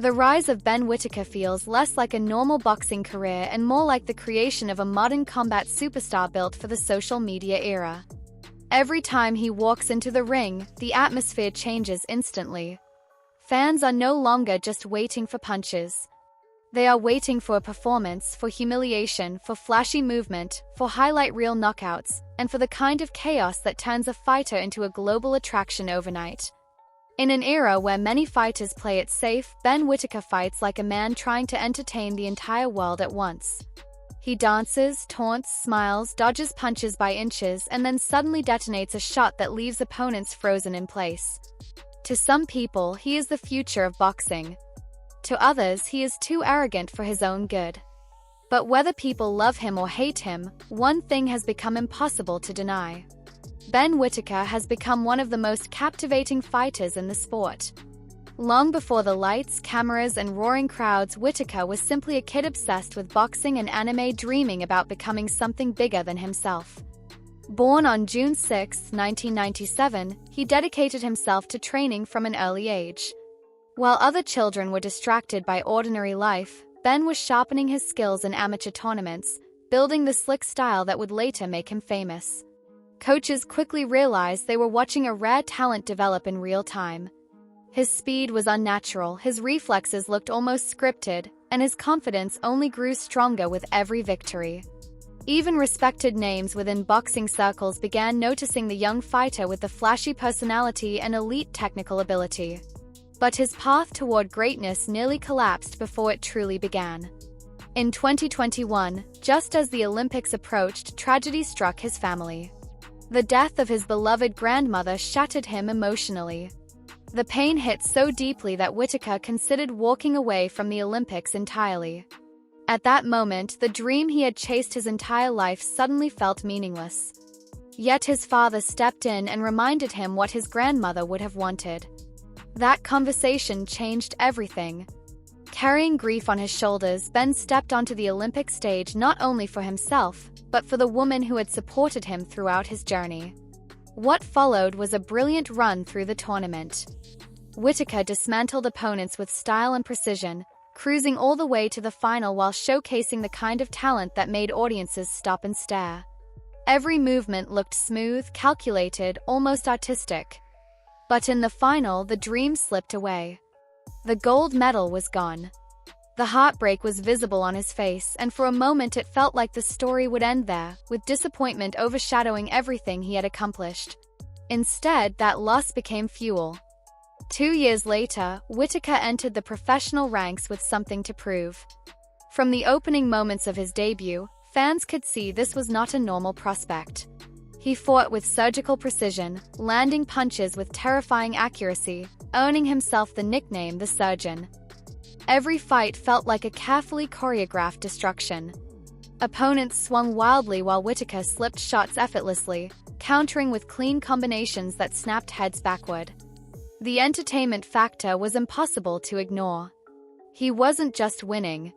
The rise of Ben Whittaker feels less like a normal boxing career and more like the creation of a modern combat superstar built for the social media era. Every time he walks into the ring, the atmosphere changes instantly. Fans are no longer just waiting for punches. They are waiting for a performance, for humiliation, for flashy movement, for highlight reel knockouts, and for the kind of chaos that turns a fighter into a global attraction overnight. In an era where many fighters play it safe, Ben Whittaker fights like a man trying to entertain the entire world at once. He dances, taunts, smiles, dodges punches by inches, and then suddenly detonates a shot that leaves opponents frozen in place. To some people, he is the future of boxing. To others, he is too arrogant for his own good. But whether people love him or hate him, one thing has become impossible to deny. Ben Whittaker has become one of the most captivating fighters in the sport. Long before the lights, cameras, and roaring crowds, Whittaker was simply a kid obsessed with boxing and anime, dreaming about becoming something bigger than himself. Born on June 6, 1997, he dedicated himself to training from an early age. While other children were distracted by ordinary life, Ben was sharpening his skills in amateur tournaments, building the slick style that would later make him famous. Coaches quickly realized they were watching a rare talent develop in real time. His speed was unnatural, his reflexes looked almost scripted, and his confidence only grew stronger with every victory. Even respected names within boxing circles began noticing the young fighter with the flashy personality and elite technical ability. But his path toward greatness nearly collapsed before it truly began. In 2021, just as the Olympics approached, tragedy struck his family. The death of his beloved grandmother shattered him emotionally. The pain hit so deeply that Whittaker considered walking away from the Olympics entirely. At that moment, the dream he had chased his entire life suddenly felt meaningless. Yet his father stepped in and reminded him what his grandmother would have wanted. That conversation changed everything. Carrying grief on his shoulders, Ben stepped onto the Olympic stage not only for himself, but for the woman who had supported him throughout his journey. What followed was a brilliant run through the tournament. Whittaker dismantled opponents with style and precision, cruising all the way to the final while showcasing the kind of talent that made audiences stop and stare. Every movement looked smooth, calculated, almost artistic. But in the final, the dream slipped away. The gold medal was gone. The heartbreak was visible on his face, and for a moment it felt like the story would end there, with disappointment overshadowing everything he had accomplished. Instead, that loss became fuel. 2 years later, Whittaker entered the professional ranks with something to prove. From the opening moments of his debut, fans could see this was not a normal prospect. He fought with surgical precision, landing punches with terrifying accuracy, earning himself the nickname the Surgeon. Every fight felt like a carefully choreographed destruction. Opponents swung wildly while Whittaker slipped shots effortlessly, countering with clean combinations that snapped heads backward. The entertainment factor was impossible to ignore. He wasn't just winning.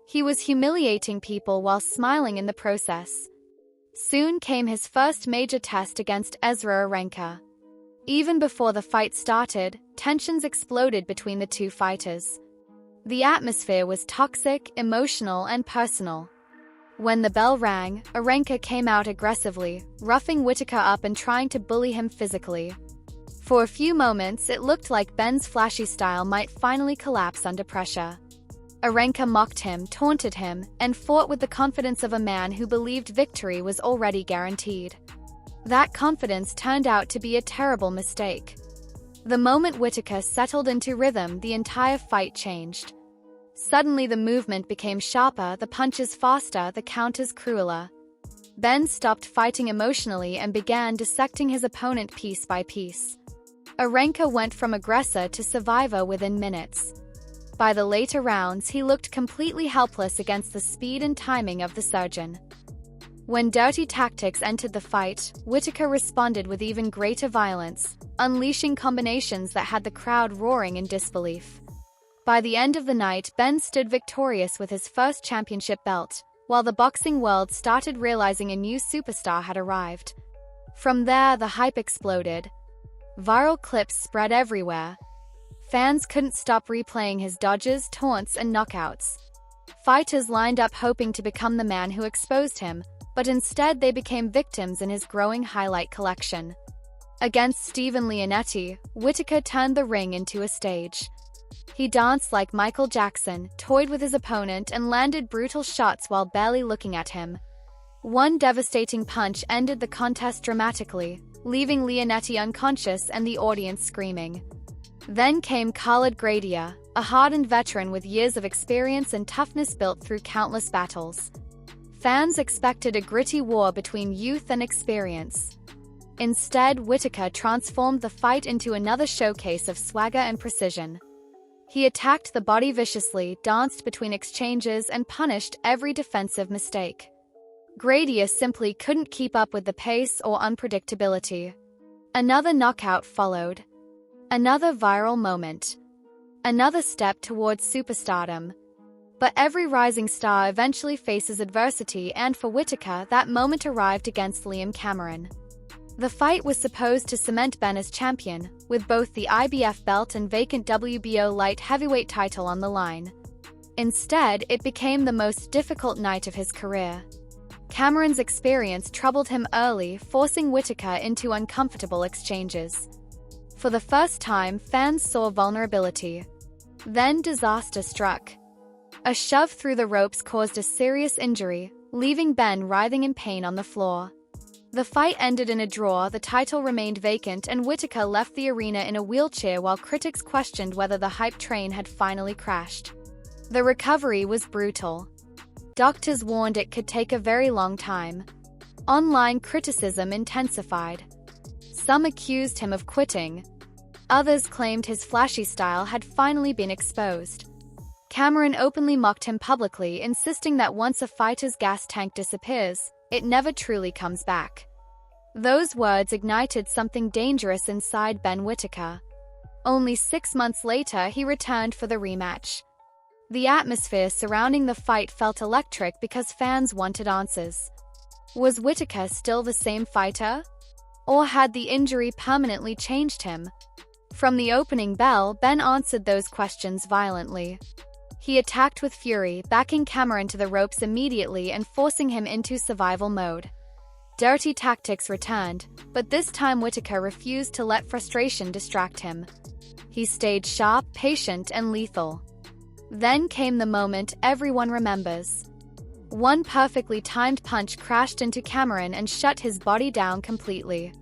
He was humiliating people while smiling in the process. Soon came his first major test against Ezra Arenka. Even before the fight started, tensions exploded between the two fighters. The atmosphere was toxic, emotional, and personal. When the bell rang, Arenka came out aggressively, roughing Whittaker up and trying to bully him physically. For a few moments, it looked like Ben's flashy style might finally collapse under pressure. Arenka mocked him, taunted him, and fought with the confidence of a man who believed victory was already guaranteed. That confidence turned out to be a terrible mistake. The moment Whittaker settled into rhythm, the entire fight changed. Suddenly the movement became sharper, the punches faster, the counters crueler. Ben stopped fighting emotionally and began dissecting his opponent piece by piece. Arenka went from aggressor to survivor within minutes. By the later rounds, he looked completely helpless against the speed and timing of the Surgeon. When dirty tactics entered the fight, Whittaker responded with even greater violence, unleashing combinations that had the crowd roaring in disbelief. By the end of the night, Ben stood victorious with his first championship belt, while the boxing world started realizing a new superstar had arrived. From there, the hype exploded. Viral clips spread everywhere. Fans couldn't stop replaying his dodges, taunts, and knockouts. Fighters lined up hoping to become the man who exposed him, but instead they became victims in his growing highlight collection. Against Stephen Leonetti, Whittaker turned the ring into a stage. He danced like Michael Jackson, toyed with his opponent, and landed brutal shots while barely looking at him. One devastating punch ended the contest dramatically, leaving Leonetti unconscious and the audience screaming. Then came Khalid Gradia, a hardened veteran with years of experience and toughness built through countless battles. Fans expected a gritty war between youth and experience. Instead, Whittaker transformed the fight into another showcase of swagger and precision. He attacked the body viciously, danced between exchanges, and punished every defensive mistake. Gradia simply couldn't keep up with the pace or unpredictability. Another knockout followed. Another viral moment. Another step towards superstardom. But every rising star eventually faces adversity, and for Whittaker, that moment arrived against Liam Cameron. The fight was supposed to cement Ben as champion, with both the IBF belt and vacant WBO light heavyweight title on the line. Instead, it became the most difficult night of his career. Cameron's experience troubled him early, forcing Whittaker into uncomfortable exchanges. For the first time, fans saw vulnerability. Then disaster struck. A shove through the ropes caused a serious injury, leaving Ben writhing in pain on the floor. The fight ended in a draw, the title remained vacant, and Whittaker left the arena in a wheelchair while critics questioned whether the hype train had finally crashed. The recovery was brutal. Doctors warned it could take a very long time. Online criticism intensified. Some accused him of quitting. Others claimed his flashy style had finally been exposed. Cameron openly mocked him publicly, insisting that once a fighter's gas tank disappears, it never truly comes back. Those words ignited something dangerous inside Ben Whittaker. Only 6 months later, he returned for the rematch. The atmosphere surrounding the fight felt electric because fans wanted answers. Was Whittaker still the same fighter? Or had the injury permanently changed him? From the opening bell, Ben answered those questions violently. He attacked with fury, backing Cameron to the ropes immediately and forcing him into survival mode. Dirty tactics returned, but this time Whittaker refused to let frustration distract him. He stayed sharp, patient, and lethal. Then came the moment everyone remembers. One perfectly timed punch crashed into Cameron and shut his body down completely.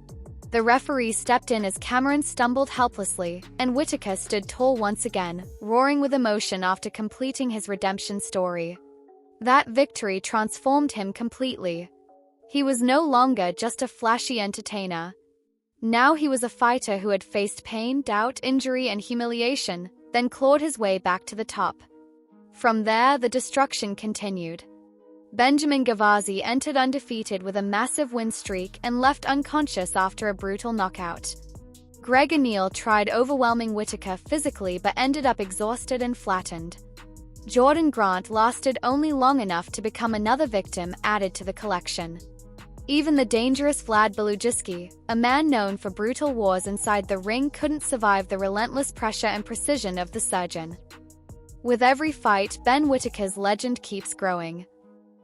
The referee stepped in as Cameron stumbled helplessly, and Whittaker stood tall once again, roaring with emotion after completing his redemption story. That victory transformed him completely. He was no longer just a flashy entertainer. Now he was a fighter who had faced pain, doubt, injury, and humiliation, then clawed his way back to the top. From there, the destruction continued. Benjamin Gavazzi entered undefeated with a massive win streak and left unconscious after a brutal knockout. Greg O'Neill tried overwhelming Whittaker physically but ended up exhausted and flattened. Jordan Grant lasted only long enough to become another victim added to the collection. Even the dangerous Vlad Belujiski, a man known for brutal wars inside the ring, couldn't survive the relentless pressure and precision of the surgeon. With every fight, Ben Whittaker's legend keeps growing.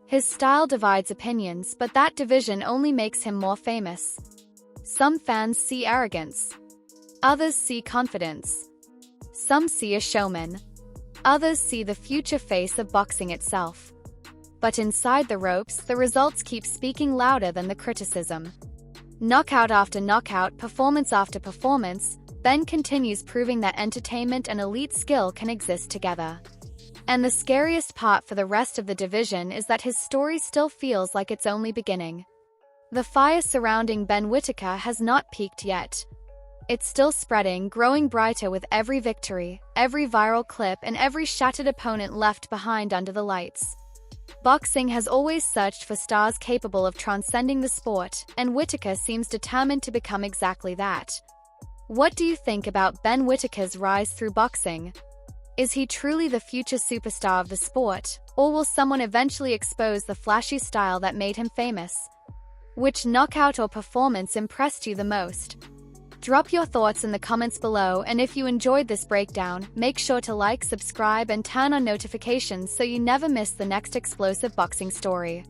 His style divides opinions, but that division only makes him more famous. Some fans see arrogance. Others see confidence. Some see a showman. Others see the future face of boxing itself. But inside the ropes, the results keep speaking louder than the criticism. Knockout after knockout, performance after performance, Ben continues proving that entertainment and elite skill can exist together. And the scariest part for the rest of the division is that his story still feels like it's only beginning. The fire surrounding Ben Whittaker has not peaked yet. It's still spreading, growing brighter with every victory, every viral clip, and every shattered opponent left behind under the lights. Boxing has always searched for stars capable of transcending the sport, and Whittaker seems determined to become exactly that. What do you think about Ben Whittaker's rise through boxing? Is he truly the future superstar of the sport, or will someone eventually expose the flashy style that made him famous? Which knockout or performance impressed you the most? Drop your thoughts in the comments below, and if you enjoyed this breakdown, make sure to like, subscribe, and turn on notifications so you never miss the next explosive boxing story.